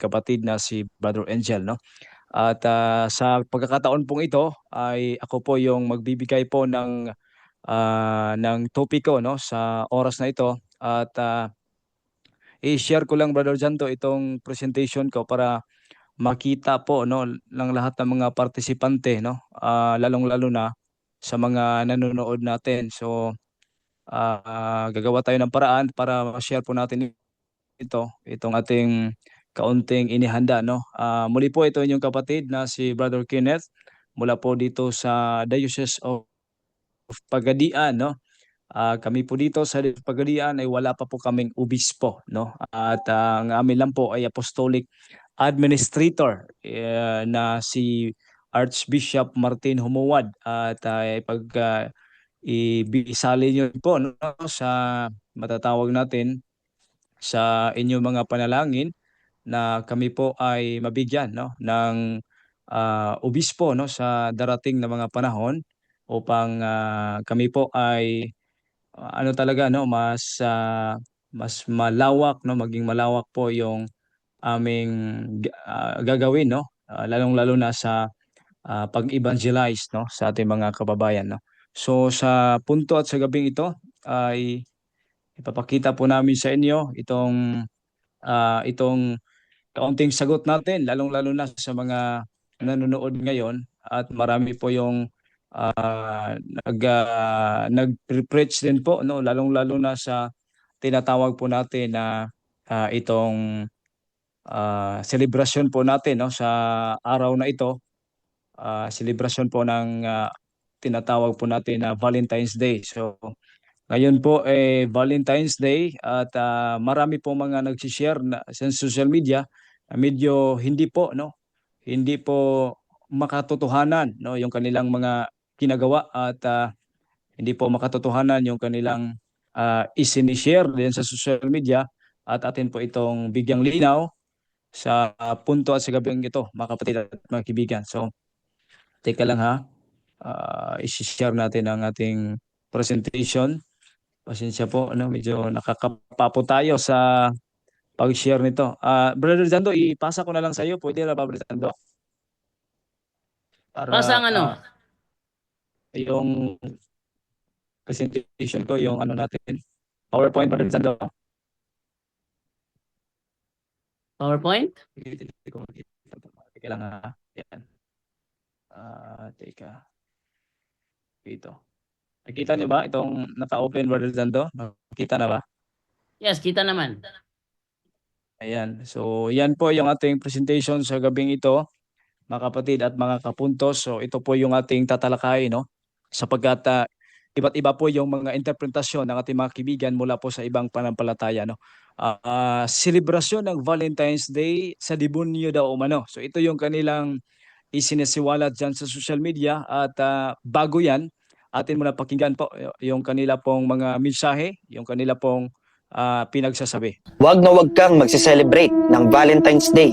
kapatid na si Brother Angel, no? At sa pagkakataon pong ito ay ako po yung magbibigay po ng topiko, no, sa oras na ito. At i-share ko lang, Brother Janto, itong presentation ko para makita po, no, ng lahat ng mga partisipante, no, lalong-lalo na sa mga nanonood natin. So gagawa tayo ng paraan para ma-share po natin itong ating kaunting inihanda, no. Muli po, ito inyong kapatid na si Brother Kenneth mula po dito sa Diocese of Pagadian, no. Kami po dito sa Pagadian ay wala pa po kaming obispo, no. At ang amin lang po ay apostolic administrator, na si Archbishop Martin Humuwad. At pag ibisali niyo po, no, sa matatawag natin sa inyong mga panalangin na kami po ay mabigyan, no, ng obispo, no, sa darating na mga panahon upang kami po ay ano talaga, no, mas malawak, no, maging malawak po yung aming gagawin, no, lalong-lalo na sa pag-evangelize, no, sa ating mga kababayan, no. So sa punto at sa gabing ito ay ipapakita po namin sa inyo itong kaunting sagot natin, lalong-lalo na sa mga nanonood ngayon. At marami po yung nag-preach din po, no, lalong-lalo na sa tinatawag po natin na itong celebration po natin, no, sa araw na ito, celebration po ng tinatawag po natin na Valentine's Day. So ngayon po Valentine's Day at marami po mga nag-share na sa social media na medyo hindi po makatotohanan, no, yung kanilang mga ginagawa. At hindi po makatotohanan yung kanilang isinishare din sa social media. At atin po itong bigyang linaw sa punto at sa gabing ito, mga kapatid at mga kaibigan. So teka lang ha, isi-share natin ang ating presentation. Pasensya po, ano, medyo nakakapapo tayo sa pag-share nito. Brother Dando, ipasa ko na lang sa iyo. Pwede na ba, Brother Dando? Pasa Para ang ano? yung presentation ko, yung ano natin, PowerPoint, Brother Dando. PowerPoint? Teka lang ha. Yan. Teka. Ito. Nakita niyo ba itong naka-open, Brother Dando? Nakita na ba? Yes, kita naman. Ayan. So, yan po yung ating presentation sa gabing ito, mga kapatid at mga kapuntos. So ito po yung ating tatalakayin, no? Sapagkat iba't iba po yung mga interpretasyon ng ating mga kaibigan mula po sa ibang panampalataya, no? Selebrasyon ng Valentine's Day sa demonyo daw umano. So ito yung kanilang isinisiwalat dyan sa social media. At bago yan, atin muna pakinggan po yung kanila pong mga mensahe, yung kanila pong pinagsasabi. Huwag na huwag kang magse-celebrate ng Valentine's Day.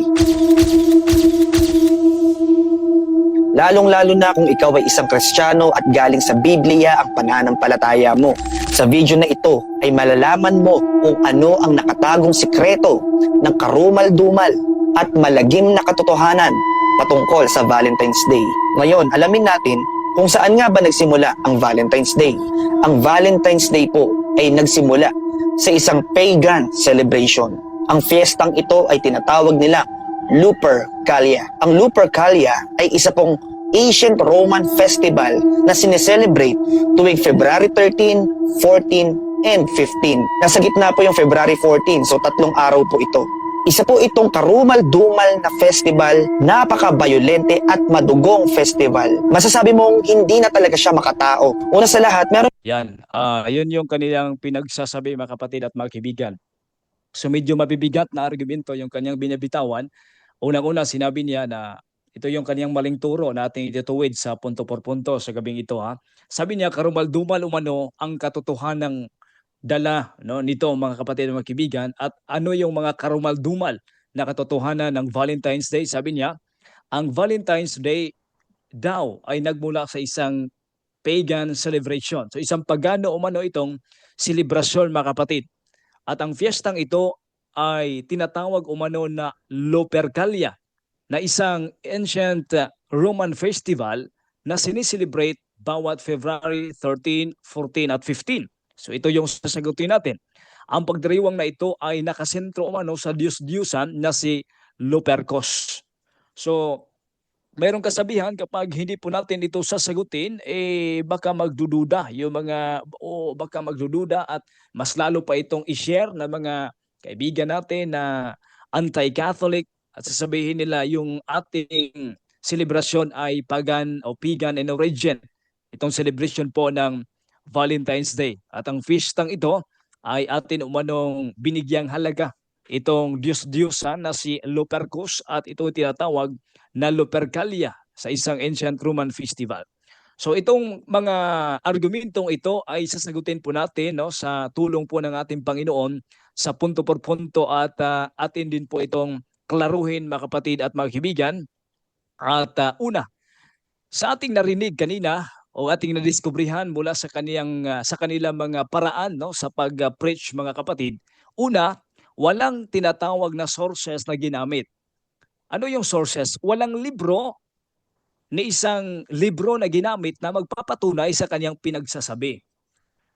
Lalong-lalo na kung ikaw ay isang Kristiyano at galing sa Biblia ang pananampalataya mo. Sa video na ito ay malalaman mo kung ano ang nakatagong sikreto ng karumal-dumal at malagim na katotohanan patungkol sa Valentine's Day. Ngayon, alamin natin kung saan nga ba nagsimula ang Valentine's Day. Ang Valentine's Day po ay nagsimula sa isang pagan celebration. Ang fiestang ito ay tinatawag nila Lupercalia. Ang Lupercalia ay isa pong ancient Roman festival na sineselebrate tuwing February 13, 14, and 15. Nasa gitna po yung February 14, so 3 araw po ito. Isa po itong karumal-dumal na festival, napaka-violente at madugong festival. Masasabi mong hindi na talaga siya makatao. Una sa lahat, meron... Yan, yun yung kanilang pinagsasabi, mga kapatid at mga kaibigan. So medyo mabibigat na argumento yung kanyang binabitawan. Unang-una, sinabi niya na ito yung kanyang maling turo na ating itutuwid sa punto por punto sa gabing ito, ha. Sabi niya, karumal-dumal umano ang katotohanang dala, no, nito, mga kapatid at mga kaibigan. At ano yung mga karumal-dumal na katotohanan ng Valentine's Day? Sabi niya, ang Valentine's Day daw ay nagmula sa isang pagan celebration. So isang pagano umano itong selebrasyon, mga kapatid. At ang fiestang ito ay tinatawag umano na Lupercalia, na isang ancient Roman festival na siniselebrate bawat February 13, 14 at 15. So ito yung sasagutin natin. Ang pagdiriwang na ito ay nakasentro umano sa Diyos-Diyusan na si Lupercus. So mayroong kasabihan, kapag hindi po natin ito sasagutin, baka magdududa yung mga, o baka magdududa at mas lalo pa itong i-share ng mga kaibigan natin na anti-Catholic at sasabihin nila yung ating celebration ay pagan o pagan in origin. Itong celebration po ng Valentine's Day. At ang feastang ito ay atin umanong binigyang halaga itong Diyos-Diyosan na si Lupercus, at ito tinatawag na Lupercalia sa isang ancient Roman festival. So itong mga argumentong ito ay sasagutin po natin, no, sa tulong po ng ating Panginoon sa punto por punto, at atin din po itong klaruhin, mga kapatid at mga kaibigan. At una, sa ating narinig kanina o ating nadiskubrihan mula sa sa kanilang mga paraan, no, sa pag-preach, mga kapatid. Una, walang tinatawag na sources na ginamit. Ano yung sources? Walang libro ni isang libro na ginamit na magpapatunay sa kanyang pinagsasabi.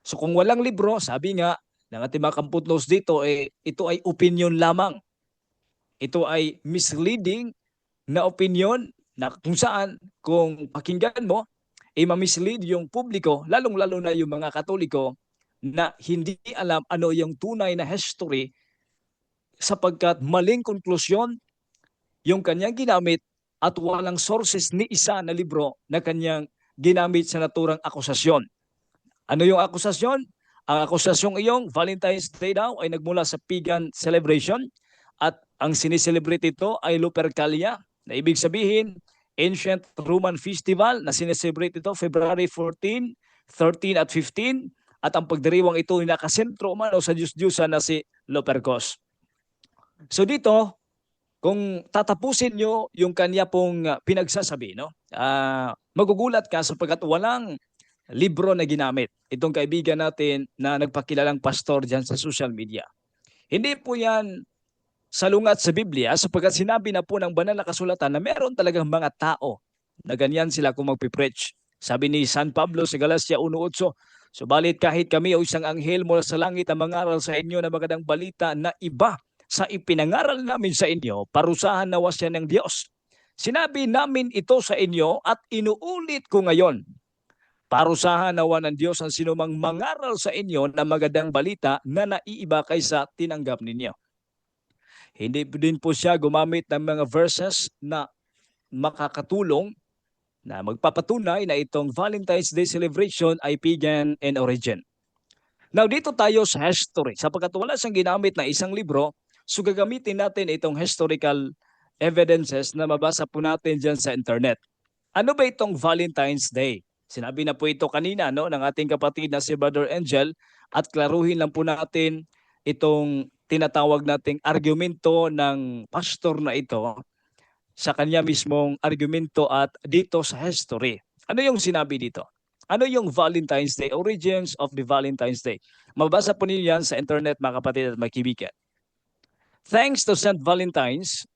So kung walang libro, sabi nga ng ating mga kamputlos dito, ito ay opinion lamang. Ito ay misleading na opinion na kung saan, kung pakinggan mo, ma-mislead yung publiko, lalong-lalo na yung mga Katoliko na hindi alam ano yung tunay na history, sapagkat maling konklusyon yung kanyang ginamit at walang sources ni isa na libro na kanyang ginamit sa naturang akusasyon. Ano yung akusasyon? Ang akusasyong iyong Valentine's Day daw ay nagmula sa pagan celebration, at ang sineselebrate ito ay Lupercalia, na ibig sabihin ancient Roman festival na sineselebrate ito February 14, 13 at 15, at ang pagdiriwang ito ay nakasentro umano sa Diyos-Diyusan na si Lupercus. So dito, kung tatapusin nyo yung kanya pong pinagsasabi, no, magugulat ka sapagkat walang libro na ginamit itong kaibigan natin na nagpakilalang pastor dyan sa social media. Hindi po yan salungat sa Biblia, sapagkat sinabi na po ng banal na kasulatan na meron talagang mga tao na ganyan sila kung magpipreach. Sabi ni San Pablo sa Galatia 1:8, subalit kahit kami o isang anghel mula sa langit ang mangaral sa inyo na magandang balita na iba sa ipinangaral namin sa inyo, parusahan nawa siya ng Diyos. Sinabi namin ito sa inyo at inuulit ko ngayon. Parusahan nawa ng Diyos ang sinumang mangaral sa inyo na magandang balita na naiiba kaysa tinanggap ninyo. Hindi din po siya gumamit ng mga verses na makakatulong na magpapatunay na itong Valentine's Day celebration ay pagan in origin. Now dito tayo sa history. Sapagkat wala siyang ginamit na isang libro, so gagamitin natin itong historical evidences na mabasa po natin dyan sa internet. Ano ba itong Valentine's Day? Sinabi na po ito kanina, no, ng ating kapatid na si Brother Angel, at klaruhin lang po natin itong tinatawag nating argumento ng pastor na ito sa kanya mismong argumento at dito sa history. Ano yung sinabi dito? Ano yung Valentine's Day? Origins of the Valentine's Day. Mabasa po niyo yan sa internet, mga kapatid at mga kaibigan. Thanks to St. Valentine's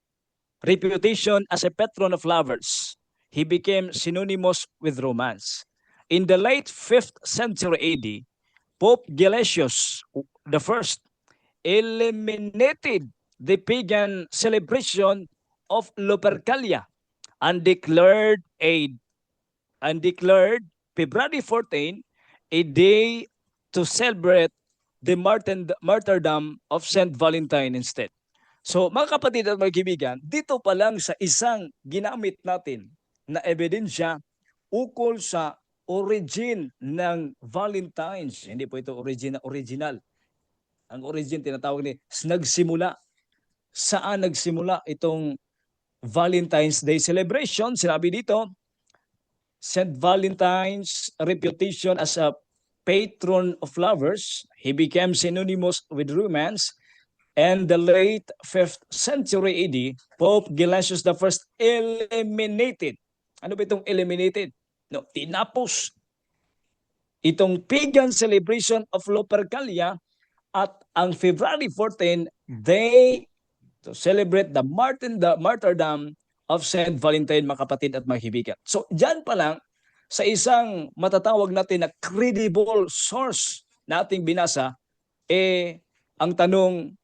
reputation as a patron of lovers, he became synonymous with romance. In the late 5th century AD, Pope Gelasius I eliminated the pagan celebration of Lupercalia and declared February 14 a day to celebrate the martyrdom of Saint Valentine instead. So mga kapatid at mga kaibigan, dito pa lang sa isang ginamit natin na ebidensya ukol sa origin ng Valentine's. Hindi po ito original. Ang origin tinatawag ni nagsimula. Saan nagsimula itong Valentine's Day celebration? Sinabi dito, St. Valentine's reputation as a patron of lovers, he became synonymous with romance. And the late 5th century AD, Pope Gelasius I eliminated. Ano ba itong eliminated? No, tinapos itong pagan celebration of Lupercalia At ang February 14, they to celebrate the martyrdom of Saint Valentine, mga kapatid at mga kaibigan. So, dyan pa lang, sa isang matatawag natin na credible source na ating binasa, ang tanong,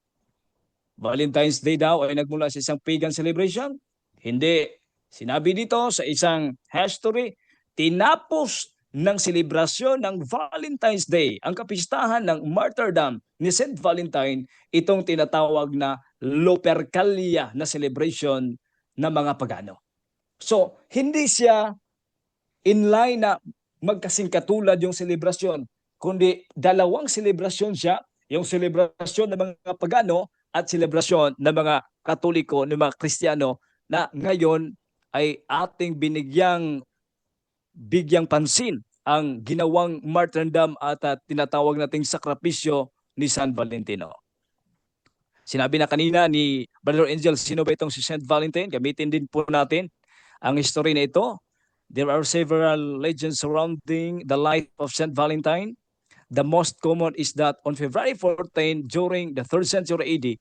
Valentine's Day daw ay nagmula sa isang pagan celebration? Hindi. Sinabi dito sa isang history, tinapos ng selebrasyon ng Valentine's Day, ang kapistahan ng martyrdom ni Saint Valentine, itong tinatawag na Lupercalia na celebration ng mga pagano. So, hindi siya in line na magkasing katulad yung selebrasyon, kundi dalawang selebrasyon siya, yung selebrasyon ng mga pagano at selebrasyon ng mga Katoliko, ng mga Kristiyano, na ngayon ay ating bigyang pansin ang ginawang martyrdom at tinatawag nating sakripisyo ni San Valentino. Sinabi na kanina ni Brother Angel, sino ba itong si Saint Valentine? Gamitin din po natin ang history na ito. There are several legends surrounding the life of Saint Valentine. The most common is that on February 14, during the 3rd century AD,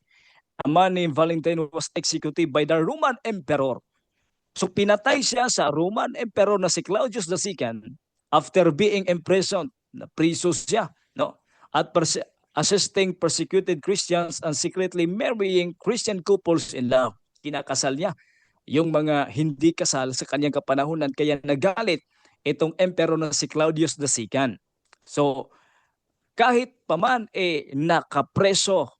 a man named Valentine was executed by the Roman Emperor. So pinatay siya sa Roman Emperor na si Claudius II after being imprisoned. Napriso siya, no? At assisting persecuted Christians and secretly marrying Christian couples in love. Kinakasal niya yung mga hindi kasal sa kanyang kapanahunan, kaya nagalit itong emperor na si Claudius II. So kahit paman nakapreso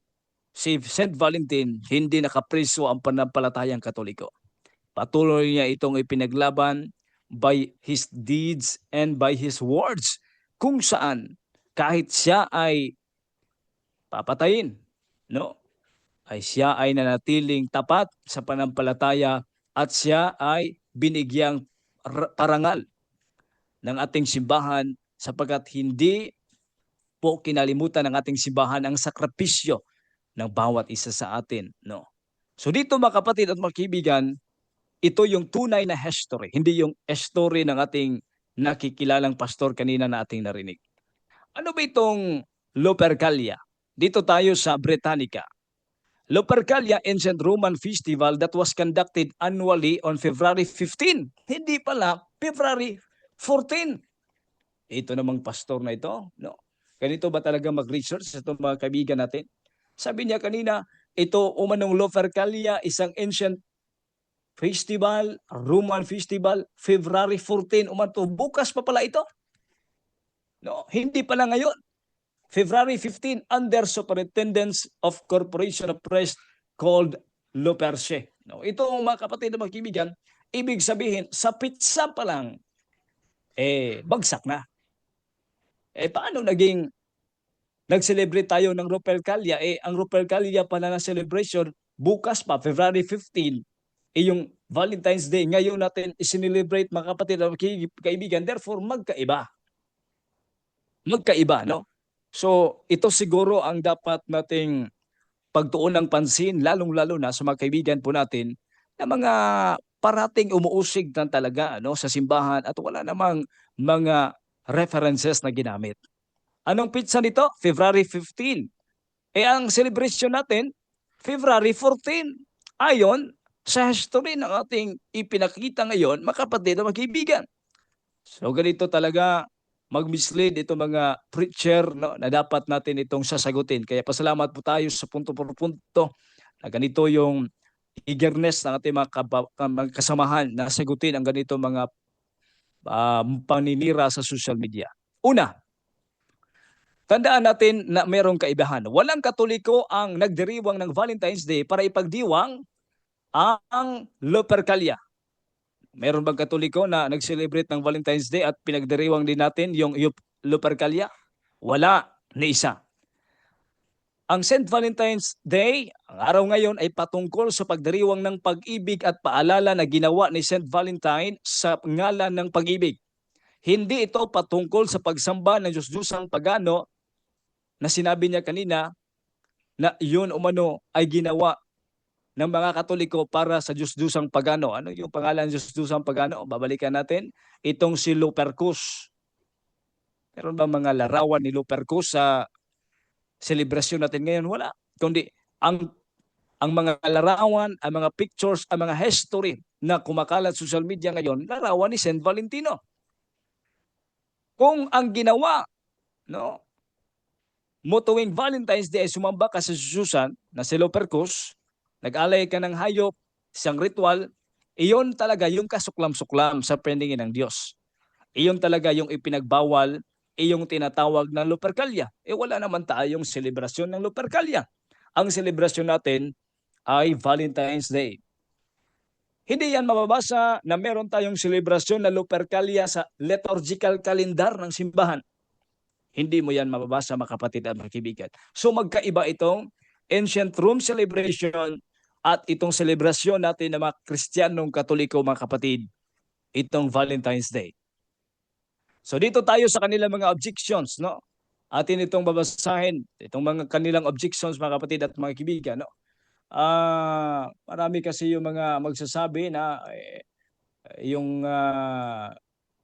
si Saint Valentine, hindi nakapreso ang pananampalatayang Katoliko. Patuloy niya itong ipinaglaban by his deeds and by his words, kung saan kahit siya ay papatayin, no? Ay siya ay nanatiling tapat sa pananampalataya at siya ay binigyang parangal ng ating simbahan sapagkat hindi po kinalimutan ng ating simbahan ang sakripisyo ng bawat isa sa atin, no? So dito, mga kapatid at mga kaibigan, ito yung tunay na history, hindi yung history ng ating nakikilalang pastor kanina na ating narinig. Ano ba itong Lupercalia? Dito tayo sa Britannica. Lupercalia, ancient Roman festival that was conducted annually on February 15. Hindi pala February 14. Ito namang pastor na ito, no? Ganito ba talaga mag-research sa itong mga kaibigan natin? Sabi niya kanina, ito umanong Lupercalia, isang ancient festival, Roman festival, February 14 umanto. Bukas pa pala ito. No, hindi pala ngayon. February 15 under superintendence of Corporation of Press called Luperce. No, ito, mga kapatid na mga kaibigan, ibig sabihin sa pizza pa lang bagsak na. Paano nag-celebrate tayo ng Lupercalia? Ang Lupercalia pala na celebration bukas pa, February 15, yung Valentine's Day. Ngayon natin i-celebrate, mga kapatid at kaibigan. Therefore, magkaiba. Magkaiba, no? So, ito siguro ang dapat nating pagtuon ng pansin, lalong-lalo na sa mga kaibigan po natin na mga parating umuusig na talaga, no, sa simbahan at wala namang mga references na ginamit. Anong pizza nito? February 15. Ang celebration natin, February 14. Ayon sa history ng ating ipinakita ngayon, mga kapatid at mga kaibigan. So ganito talaga mag-mislead itong mga preacher, no, na dapat natin itong sasagutin. Kaya pasalamat po tayo sa punto por punto na ganito yung eagerness ng ating mga kasamahan na sagutin ang ganito mga paninira sa social media. Una, tandaan natin na mayroong kaibahan. Walang Katoliko ang nagdiriwang ng Valentine's Day para ipagdiwang ang Lupercalia. Meron bang Katoliko na nag-celebrate ng Valentine's Day at pinagdiriwang din natin yung Lupercalia? Wala, ni isa. Ang Saint Valentine's Day, ang araw ngayon ay patungkol sa pagdiriwang ng pag-ibig at paalala na ginawa ni Saint Valentine sa ngalan ng pag-ibig. Hindi ito patungkol sa pagsamba ng Diyos-Diyosang pagano na sinabi niya kanina na yun umano ay ginawa ng mga Katoliko para sa Diyos-Diyosang pagano. Ano yung pangalan ng Diyos-Diyosang pagano? Babalikan natin. Itong si Lupercus. Meron ba mga larawan ni Lupercus selebrasyon natin ngayon? Wala. Kundi ang mga larawan, ang mga pictures, ang mga history na kumakalat sa social media ngayon, larawan ni Saint Valentino. Kung ang ginawa, no, mo tuwing Valentine's Day ay sumamba ka sa Susan na si Lupercus, nag-alay ka ng hayop, isang ritual, iyon talaga yung kasuklam-suklam sa paningin ng Diyos. Iyon talaga yung ipinagbawal, iyong tinatawag na Lupercalia. Wala naman tayong selebrasyon ng Lupercalia. Ang selebrasyon natin ay Valentine's Day. Hindi yan mababasa na meron tayong selebrasyon na Lupercalia sa liturgical calendar ng simbahan. Hindi mo yan mababasa, mga kapatid at mga kaibigan. So magkaiba itong ancient Rome celebration at itong selebrasyon natin ng mga Kristiyanong Katoliko, mga kapatid, itong Valentine's Day. So dito tayo sa kanilang mga objections, no? Atin itong babasahin, itong mga kanilang objections, mga kapatid at mga kaibigan, no? Marami kasi yung mga magsasabi na yung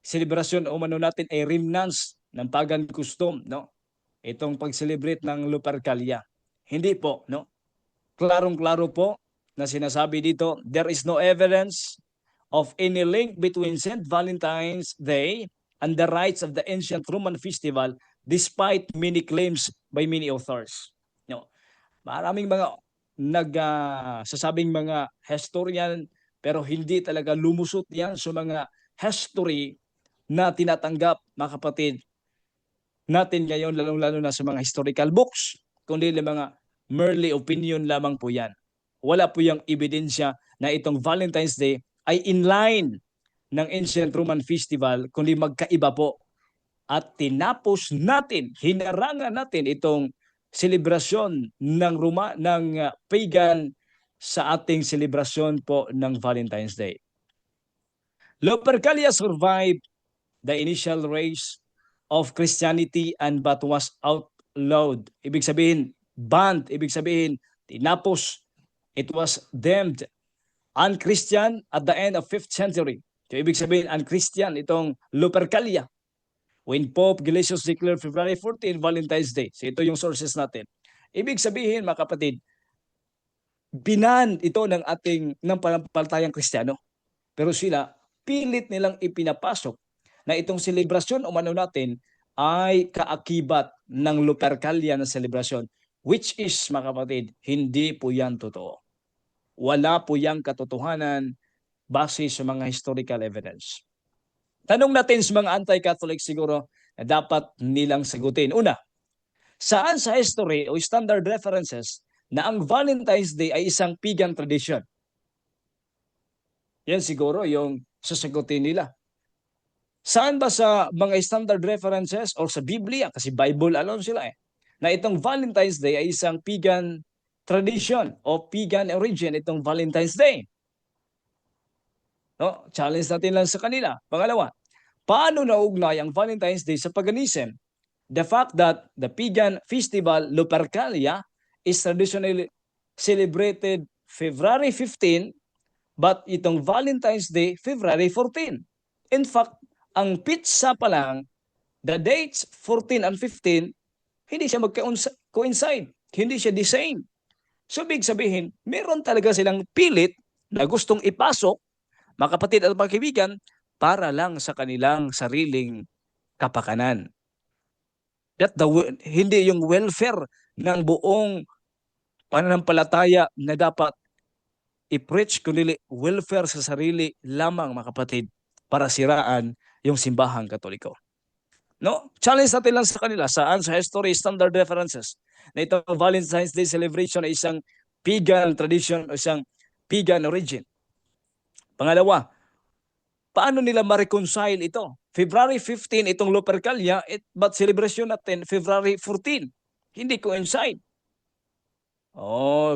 selebrasyon o mano natin ay remnants ng pagan custom, no? Itong pag-celebrate ng Lupercalia. Hindi po, no? Klarong-klaro po na sinasabi dito, there is no evidence of any link between St. Valentine's Day and the rites of the ancient Roman festival despite many claims by many authors. No? Maraming mga nagsasabing mga historian pero hindi talaga lumusot yan sa mga history na tinatanggap, mga kapatid, natin ngayon, lalong-lalo na sa mga historical books, kundi mga merely opinion lamang po yan. Wala po yung ebidensya na itong Valentine's Day ay in line ng ancient Roman festival, kundi magkaiba po. At tinapos natin, hinarangan natin itong selebrasyon ng pagan sa ating selebrasyon po ng Valentine's Day. Lupercalia survived the initial race of Christianity and but was outlawed. Ibig sabihin, banned. Ibig sabihin, tinapos. It was deemed unchristian at the end of 5th century. So, ibig sabihin, unchristian itong Lupercalia. When Pope Gelasius declared February 14, Valentine's Day. So, ito yung sources natin. Ibig sabihin, mga kapatid, binan ito ng panampalatayang Kristiyano. Pero sila, pilit nilang ipinapasok na itong selebrasyon o mano natin ay kaakibat ng Lupercalia na selebrasyon, which is, mga kapatid, hindi po yan totoo. Wala po yang katotohanan base sa mga historical evidence. Tanong natin sa mga anti-Catholic siguro na dapat nilang sagutin. Una, saan sa history o standard references na ang Valentine's Day ay isang pagan tradition? Yan siguro yung sasagutin nila. Saan ba sa mga standard references or sa Biblia, kasi Bible alone sila na itong Valentine's Day ay isang pagan tradition o pagan origin itong Valentine's Day? No? Challenge natin lang sa kanila. Pangalawa, paano naugnay ang Valentine's Day sa paganism? The fact that the pagan festival Lupercalia is traditionally celebrated February 15, but itong Valentine's Day, February 14. In fact, ang pizza pa lang, the dates 14 and 15, hindi siya mag-coincide. Hindi siya the same. So, big sabihin, meron talaga silang pilit na gustong ipasok, mga kapatid at mga kaibigan, para lang sa kanilang sariling kapakanan. Hindi yung welfare ng buong pananampalataya na dapat i-preach, kundi welfare sa sarili lamang, mga kapatid, para siraan yung simbahang Katoliko. No? Challenge natin lang sa kanila, saan sa history standard references na itong Valentine's Day celebration ay isang pagan tradition o isang pagan origin. Pangalawa, paano nila ma-reconcile ito? February 15 itong Lupercalia, but celebration natin February 14. Hindi coincide.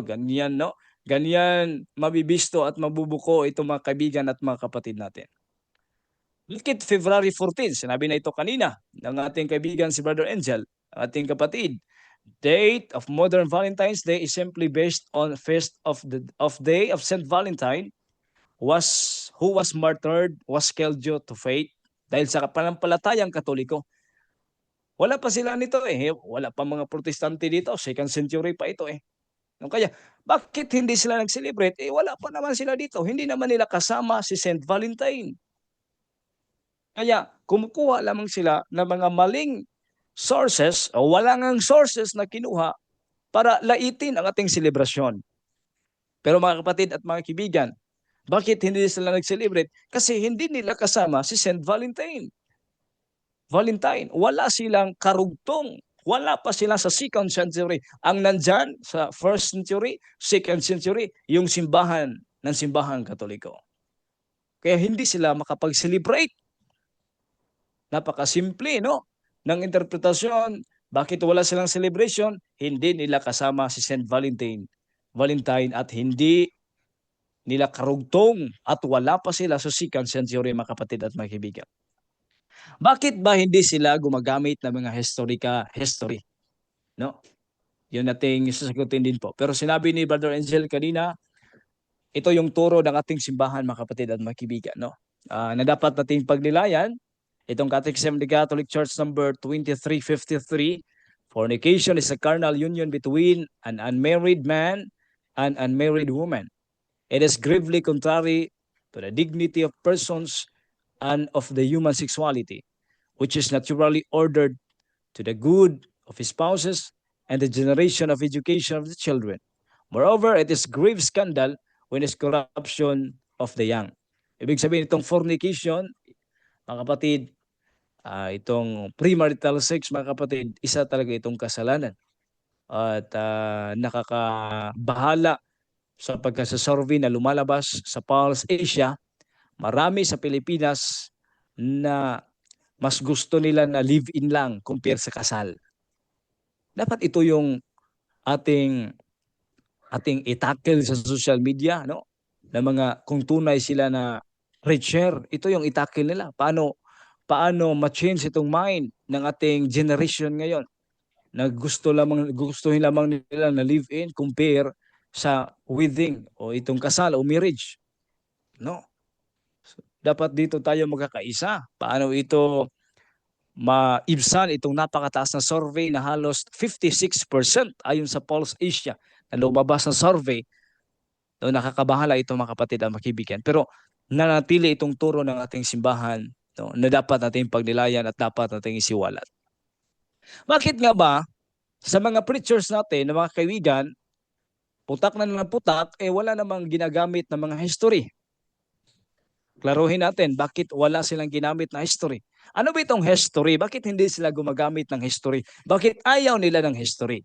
Ganyan, no? Ganyan mabibisto at mabubuko itong mga kaibigan at mga kapatid natin. Look at February 14. Sinabi na ito kanina ng ating kaibigan si Brother Angel, ating kapatid. Date of modern Valentine's Day is simply based on feast of day of Saint Valentine, who was martyred, was killed due to faith, dahil sa pananampalatayang Katoliko. Wala pa sila nito eh. Wala pa mga protestante dito. 2nd century pa ito eh. No, kaya, bakit hindi sila nag-celebrate? Eh, wala pa naman sila dito. Hindi naman nila kasama si Saint Valentine. Kaya, kumukuha lamang sila ng mga maling sources o wala ngang sources na kinuha para laitin ang ating selebrasyon. Pero mga kapatid at mga kaibigan, bakit hindi sila nag-celebrate? Kasi hindi nila kasama si Saint Valentine. Wala silang karugtong. Wala pa sila sa 2nd century. Ang nandyan sa 1st century, 2nd century, yung simbahan ng simbahang Katoliko. Kaya hindi sila makapag-celebrate. Napakasimple, no? Ng interpretasyon. Bakit wala silang celebration? Hindi nila kasama si Saint Valentine at hindi nila karugtong at wala pa sila sa 2nd century, mga kapatid at mga kaibigan. Bakit ba hindi sila gumagamit ng mga history? No? Yun nating sasagutin din po. Pero sinabi ni Brother Angel kanina, ito yung turo ng ating simbahan, mga kapatid at mga kaibigan, no? Na dapat nating pagnilayan. Itong Catechism of the Catholic Church number 2353, fornication is a carnal union between an unmarried man and unmarried woman. It is gravely contrary to the dignity of persons and of the human sexuality, which is naturally ordered to the good of his spouses and the generation of education of the children. Moreover, it is grave scandal when is corruption of the young. Ibig sabihin itong fornication, mga kapatid, itong premarital sex, mga kapatid, isa talaga itong kasalanan. At nakakabahala sapagkat sa survey na lumalabas sa Pulse Asia, marami sa Pilipinas na mas gusto nila na live-in lang compare sa kasal. Dapat ito yung ating i-tackle sa social media, no? Na mga kung tunay sila na preacher, ito yung i-tackle nila. Paano ma-change itong mind ng ating generation ngayon na gustuhin lamang nila na live-in compare sa wedding o itong kasal o marriage. No? So, dapat dito tayo magkakaisa. Paano ito maibsan itong napakataas na survey na halos 56% ayon sa Pulse Asia na lumabas na survey. No, nakakabahala ito, mga kapatid at mga kaibigan. Pero nanatili itong turo ng ating simbahan, no, na dapat nating pagnilayan at dapat nating isiwalat. Bakit nga ba sa mga preachers natin, na mga kaibigan, putak na ng putak, wala namang ginagamit ng mga history? Klaruhin natin, bakit wala silang ginamit na history? Ano ba itong history? Bakit hindi sila gumagamit ng history? Bakit ayaw nila ng history?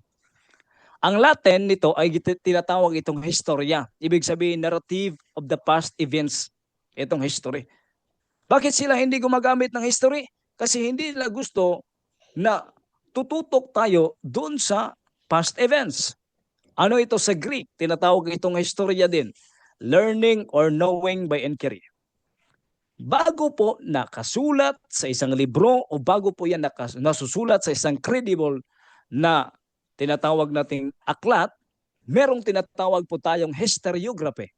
Ang Latin nito ay tinatawag itong historia. Ibig sabihin, narrative of the past events. Itong history. Bakit sila hindi gumagamit ng history? Kasi hindi nila gusto na tututok tayo doon sa past events. Ano ito sa Greek? Tinatawag itong historia din. Learning or knowing by inquiry. Bago po nakasulat sa isang libro o bago po yan nasusulat sa isang credible na tinatawag nating aklat, merong tinatawag po tayong historiography.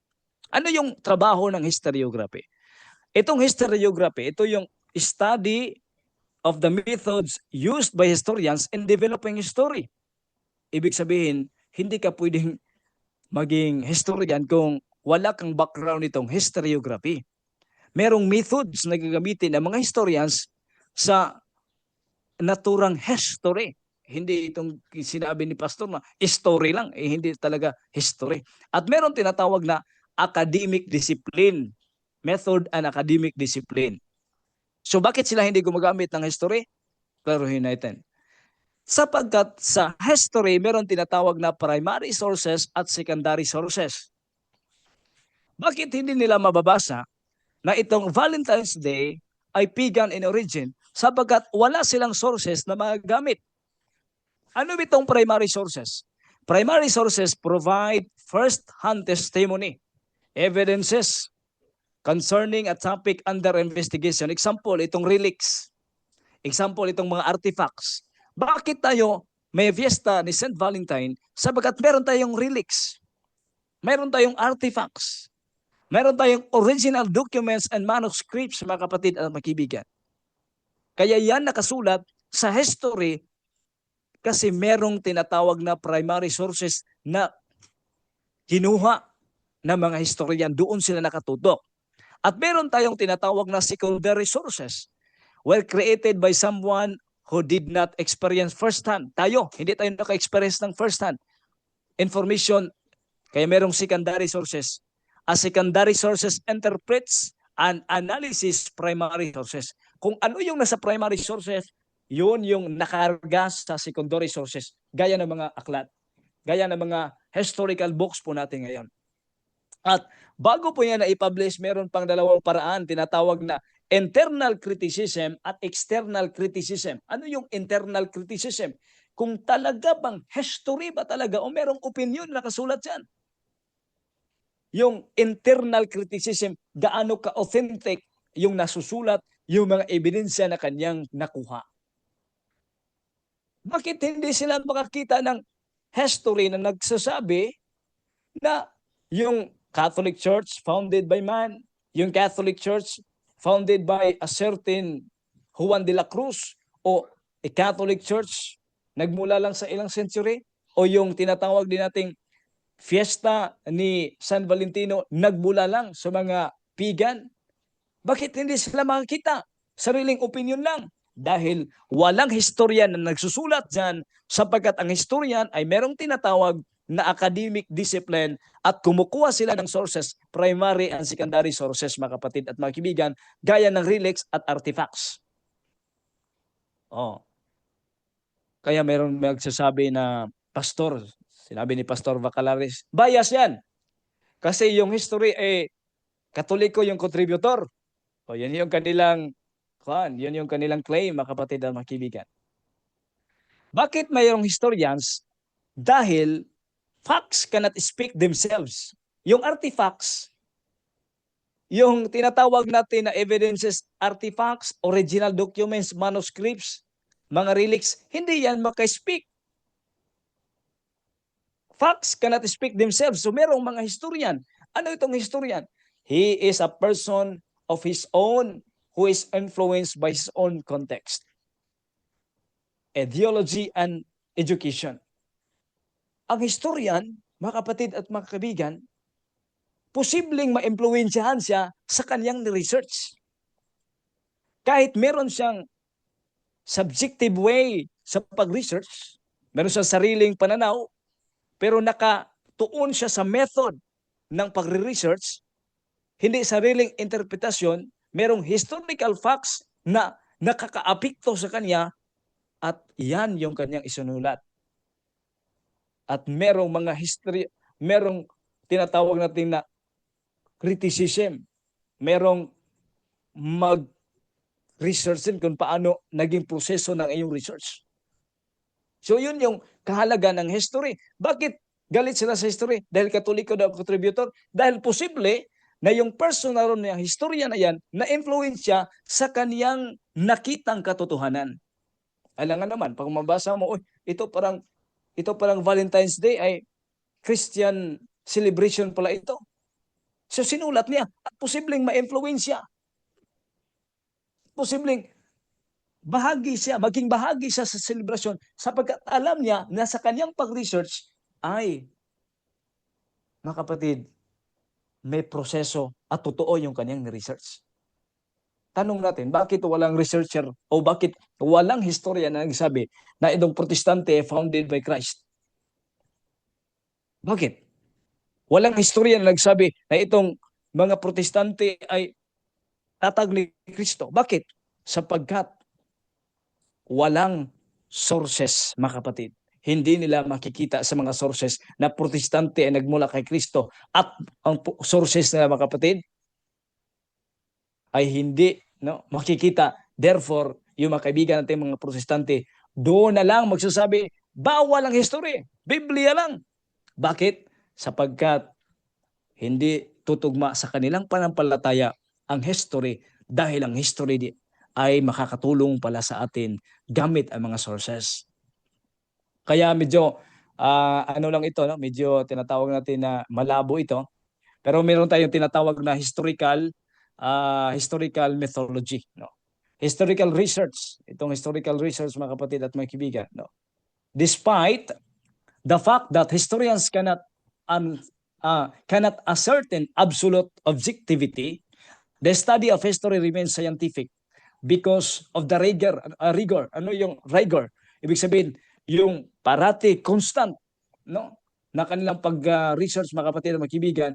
Ano yung trabaho ng historiography? Itong historiography, ito yung study of the methods used by historians in developing history. Ibig sabihin, hindi ka pwedeng maging historian kung wala kang background itong historiography. Merong methods na gagamitin ng mga historians sa naturang history. Hindi itong sinabi ni Pastor na story lang, hindi talaga history. At meron tinatawag na academic discipline, method and academic discipline. So bakit sila hindi gumagamit ng history? Klaruhin natin. Sapagkat sa history, meron tinatawag na primary sources at secondary sources. Bakit hindi nila mababasa na itong Valentine's Day ay pagan in origin? Sapagkat wala silang sources na magagamit. Ano itong primary sources? Primary sources provide first-hand testimony, evidences concerning a topic under investigation. Example, itong relics. Example, itong mga artifacts. Bakit tayo may fiesta ni St. Valentine? Sapagkat meron tayong relics. Meron tayong artifacts. Meron tayong original documents and manuscripts, mga kapatid at mga kaibigan. Kaya yan nakasulat Sa history, kasi merong tinatawag na primary sources na kinuha ng mga historian, doon sila nakatutok. At meron tayong tinatawag na secondary sources were created by someone who did not experience firsthand. Tayo, hindi tayo naka-experience ng firsthand information, kaya merong secondary sources. A secondary sources interprets and analysis primary sources. Kung ano yung nasa primary sources, yun yung nakarga sa secondary sources, gaya ng mga aklat, gaya ng mga historical books po natin ngayon. At bago po yan na i-publish, meron pang dalawang paraan, tinatawag na internal criticism at external criticism. Ano yung internal criticism? Kung talaga bang history ba talaga o merong opinion na nakasulat dyan. Yung internal criticism, gaano ka-authentic yung nasusulat, yung mga ebidensya na kanyang nakuha. Bakit hindi sila makakita ng history na nagsasabi na yung Catholic Church founded by man, yung Catholic Church founded by a certain Juan de la Cruz, o a Catholic Church nagmula lang sa ilang century, o yung tinatawag din nating fiesta ni San Valentino nagmula lang sa mga pagan. Bakit hindi sila makakita? Sariling opinion lang. Dahil walang historian na nagsusulat dyan, sapagkat ang historian ay merong tinatawag na academic discipline at kumukuha sila ng sources, primary and secondary sources, mga kapatid at mga kaibigan, gaya ng relics at artifacts. Kaya meron magsasabi na, pastor, sinabi ni Pastor Bacalares, bias yan. Kasi yung history Katoliko yung contributor. Yan yung kanilang claim, mga kapatid at mga kaibigan. Bakit mayroong historians? Dahil facts cannot speak themselves. Yung artifacts, yung tinatawag natin na evidences, artifacts, original documents, manuscripts, mga relics, hindi yan maka-speak. Facts cannot speak themselves. So merong mga historian. Ano itong historian? He is a person of his own who is influenced by his own context, ideology, and education. Ang historian, mga kapatid at mga kaibigan, posibleng ma-impluwensyahan siya sa kanyang research. Kahit meron siyang subjective way sa pag-research, meron siyang sariling pananaw, pero nakatuon siya sa method ng pag-research, hindi sariling interpretasyon, merong historical facts na nakakaapekto sa kanya, at yan yung kanyang isinulat. At merong mga history, merong tinatawag natin na criticism, merong mag-research din kung paano naging proseso ng iyong research. So yun yung kahalaga ng history. Bakit galit sila sa history? Dahil Katoliko daw contributor? Dahil posible na yung personal na historia na yan na-influensya sa kaniyang nakitang katotohanan. Alangan naman, pag mabasa mo, ito parang Valentine's Day ay Christian celebration pala ito. So sinulat niya at posibleng ma-influensya. Posibleng maging bahagi siya sa celebration, sapagkat alam niya na sa kanyang pag-research ay, mga kapatid, may proseso at totoo yung kanyang research. Tanong natin, bakit walang researcher o bakit walang historian na nagsabi na itong protestante founded by Christ? Bakit? Walang historian na nagsabi na itong mga protestante ay tatag ni Kristo. Bakit? Sapagkat walang sources, mga kapatid. Hindi nila makikita sa mga sources na protestante ay nagmula kay Kristo, at ang sources nila, mga kapatid, ay hindi makikita. Therefore, yung mga kaibigan natin mga protestante, doon na lang magsasabi, bawal ang history, Biblia lang. Bakit? Sapagkat hindi tutugma sa kanilang panampalataya ang history, dahil ang history ay makakatulong pala sa atin gamit ang mga sources. Kaya medyo lang ito, medyo tinatawag natin na malabo ito. Pero meron tayong tinatawag na historical methodology. historical research, itong historical research mga kapatid at mga kaibigan, no? Despite the fact that historians cannot ascertain absolute objectivity, the study of history remains scientific because of the rigor. Ano yung rigor? Ibig sabihin, yung parati, constant, no? Na kanilang pag-research mga kapatid at mga kaibigan,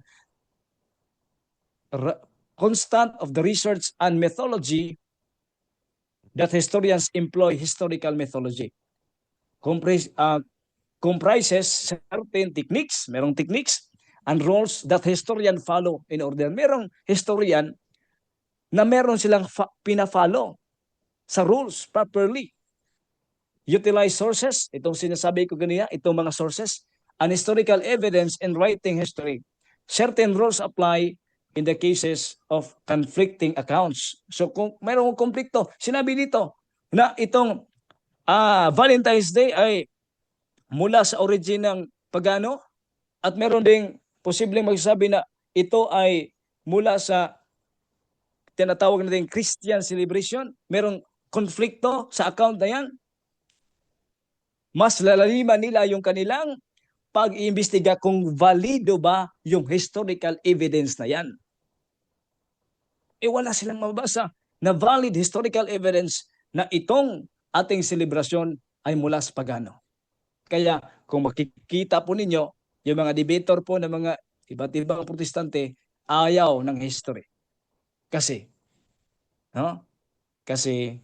constant of the research and methodology that historians employ historical methodology. Comprises certain techniques, merong techniques and rules that historian follow in order. Merong historian na meron silang pina-follow sa rules properly. Utilize sources, itong sinasabi ko ganyan, itong mga sources, and historical evidence in writing history. Certain rules apply in the cases of conflicting accounts. So kung mayroong konflikto, sinabi dito na itong Valentine's Day ay mula sa origin ng pagano, at meron ding posibleng magsasabi na ito ay mula sa tinatawag natin Christian celebration. Merong konflikto sa account na yan. Mas lalaliman nila yung kanilang pag-iimbestiga kung valido ba yung historical evidence na yan. Wala silang mababasa na valid historical evidence na itong ating selebrasyon ay mula sa pagano. Kaya kung makikita po ninyo, yung mga debater po ng mga iba't ibang protestante, ayaw ng history. Kasi, no? Kasi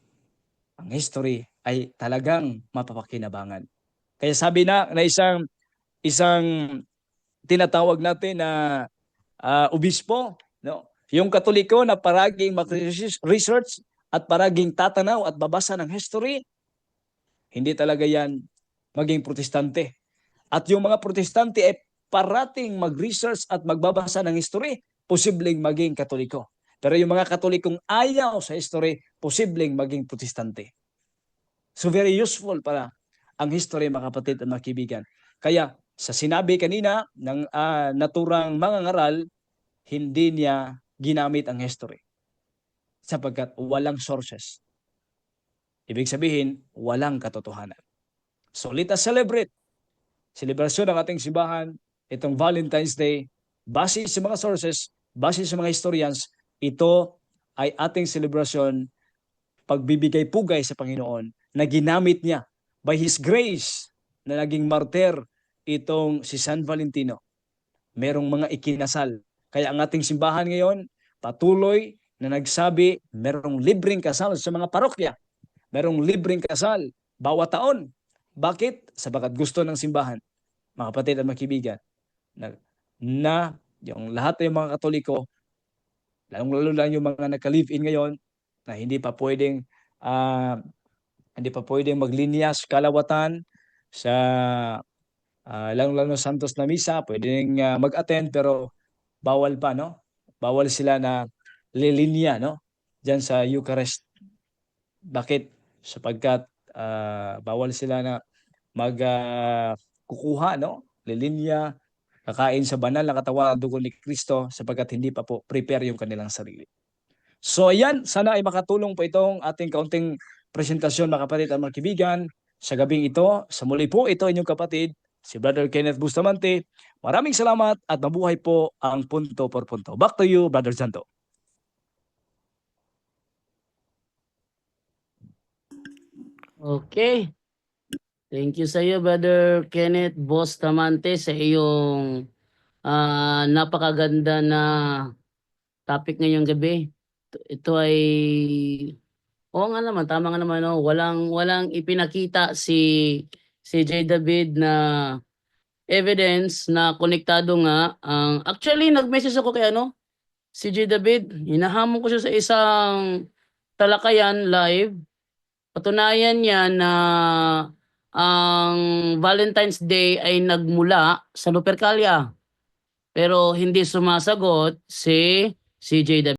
ang history ay talagang mapapakinabangan. Kaya sabi na isang tinatawag natin na obispo, no? Yung Katoliko na paraging mag-research at paraging tatanaw at babasa ng history, hindi talaga yan maging protestante. At yung mga protestante ay parating mag-research at magbabasa ng history, posibleng maging Katoliko. Pero yung mga Katolikong ayaw sa history, posibleng maging protestante. So very useful para ang history, mga kapatid at mga kaibigan. Kaya sa sinabi kanina ng naturang mga ngaral, hindi niya ginamit ang history sapagkat walang sources. Ibig sabihin, walang katotohanan. So let us celebrate. Selebrasyon ng ating simbahan, itong Valentine's Day, base sa mga sources, base sa mga historians, ito ay ating selebrasyon, pagbibigay pugay sa Panginoon na ginamit niya by His grace na naging martir itong si San Valentino. Merong mga ikinasal. Kaya ang ating simbahan ngayon, patuloy na nagsabi, merong libreng kasal sa mga parokya. Merong libreng kasal bawat taon. Bakit? Sabagat gusto ng simbahan, mga kapatid at mga kaibigan, na yung lahat ng mga Katoliko, lalong-lalo lang yung mga nagka-live-in ngayon, na hindi pa pwedeng maglinya sa kalawatan, sa lalong-lalo Santos na Misa, pwedeng mag-attend pero bawal pa, no? Bawal sila na lilinya, no? Diyan sa Eucharist. Bakit? Sapagkat bawal sila na kukuha, no? Lilinya, kakain sa banal na katawan at dugo ni Kristo sapagkat hindi pa po prepare yung kanilang sarili. So ayan, sana ay makatulong po itong ating kaunting presentasyon, mga kapatid at mga kaibigan. Sa gabing ito, sa muli po, ito inyong kapatid, si Brother Kenneth Bustamante. Maraming salamat at mabuhay po ang Punto por Punto. Back to you, Brother Santo. Okay. Thank you sa iyo, Brother Kenneth Bustamante, sa iyong napakaganda na topic ngayong gabi. Ito ay oo nga naman, tama nga naman, no? Walang ipinakita si J. David na evidence na konektado nga. Actually, nag-message ako kay si J. David. Hinahamon ko siya sa isang talakayan live. Patunayan niya na ang Valentine's Day ay nagmula sa Lupercalia. Pero hindi sumasagot si J. David.